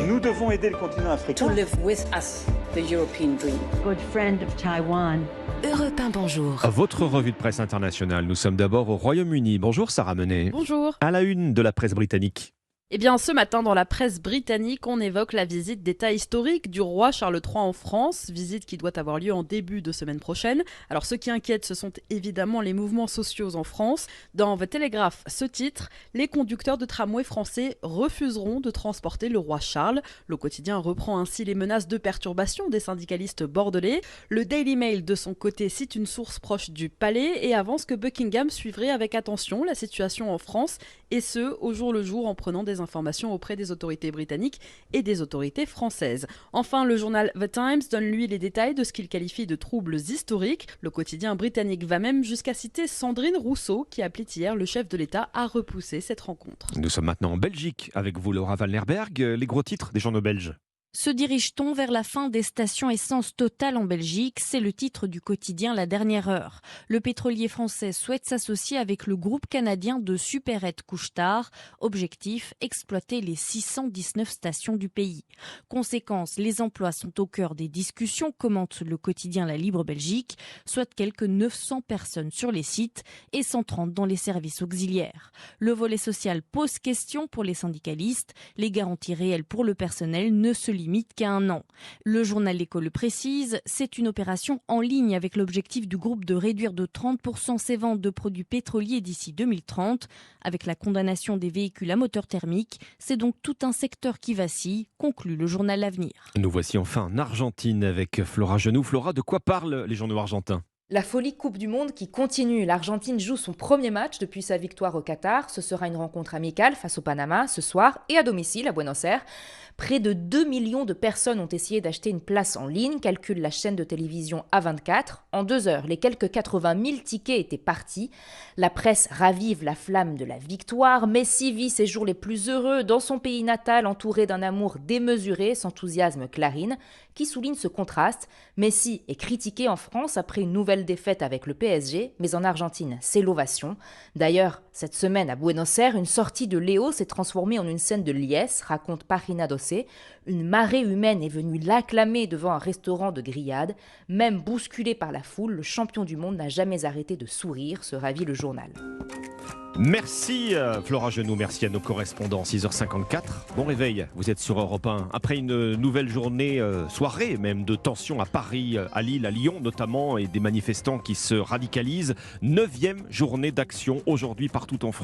Nous devons aider le continent africain. To live with us, the European dream. Good friend of Taiwan. Europe 1, bonjour. Votre revue de presse internationale. Nous sommes d'abord au Royaume-Uni. Bonjour Sarah Menet. Bonjour. À la une de la presse britannique. Eh bien, ce matin, dans la presse britannique, on évoque la visite d'État historique du roi Charles III en France, visite qui doit avoir lieu en début de semaine prochaine. Alors, ce qui inquiète, ce sont évidemment les mouvements sociaux en France. Dans The Telegraph, ce titre, les conducteurs de tramway français refuseront de transporter le roi Charles. Le quotidien reprend ainsi les menaces de perturbation des syndicalistes bordelais. Le Daily Mail, de son côté, cite une source proche du palais et avance que Buckingham suivrait avec attention la situation en France, et ce, au jour le jour, en prenant des informations auprès des autorités britanniques et des autorités françaises. Enfin, le journal The Times donne lui les détails de ce qu'il qualifie de troubles historiques. Le quotidien britannique va même jusqu'à citer Sandrine Rousseau, qui appelait hier le chef de l'État à repousser cette rencontre. Nous sommes maintenant en Belgique avec vous, Laura Walnerberg. Les gros titres des journaux belges. Se dirige-t-on vers la fin des stations essence Total en Belgique ? C'est le titre du quotidien La Dernière Heure. Le pétrolier français souhaite s'associer avec le groupe canadien de Superette Couche-Tard. Objectif, exploiter les 619 stations du pays. Conséquence, les emplois sont au cœur des discussions, commente le quotidien La Libre Belgique, soit quelques 900 personnes sur les sites et 130 dans les services auxiliaires. Le volet social pose question pour les syndicalistes. Les garanties réelles pour le personnel ne se limite qu'à 1 an. Le journal L'Écho le précise, c'est une opération en ligne avec l'objectif du groupe de réduire de 30% ses ventes de produits pétroliers d'ici 2030. Avec la condamnation des véhicules à moteur thermique, c'est donc tout un secteur qui vacille, conclut le journal L'Avenir. Nous voici enfin en Argentine avec Flora Genoux. Flora, de quoi parlent les journaux argentins ? La folie Coupe du Monde qui continue. L'Argentine joue son premier match depuis sa victoire au Qatar. Ce sera une rencontre amicale face au Panama ce soir et à domicile à Buenos Aires. Près de 2 millions de personnes ont essayé d'acheter une place en ligne, calcule la chaîne de télévision A24. En 2 heures, les quelques 80 000 tickets étaient partis. La presse ravive la flamme de la victoire. Messi vit ses jours les plus heureux dans son pays natal, entouré d'un amour démesuré, s'enthousiasme Clarine, qui souligne ce contraste. Messi est critiqué en France après une nouvelle défaite avec le PSG, mais en Argentine, c'est l'ovation. D'ailleurs, cette semaine à Buenos Aires, une sortie de Léo s'est transformée en une scène de liesse, raconte Parina Dossé. Une marée humaine est venue l'acclamer devant un restaurant de grillades. Même bousculé par la foule, le champion du monde n'a jamais arrêté de sourire, se ravit le journal. Merci Flora Genoux, merci à nos correspondants. 6h54, bon réveil, vous êtes sur Europe 1. Après une nouvelle journée, soirée même, de tension à Paris, à Lille, à Lyon notamment, et des manifestants qui se radicalisent. 9e journée d'action aujourd'hui partout en France.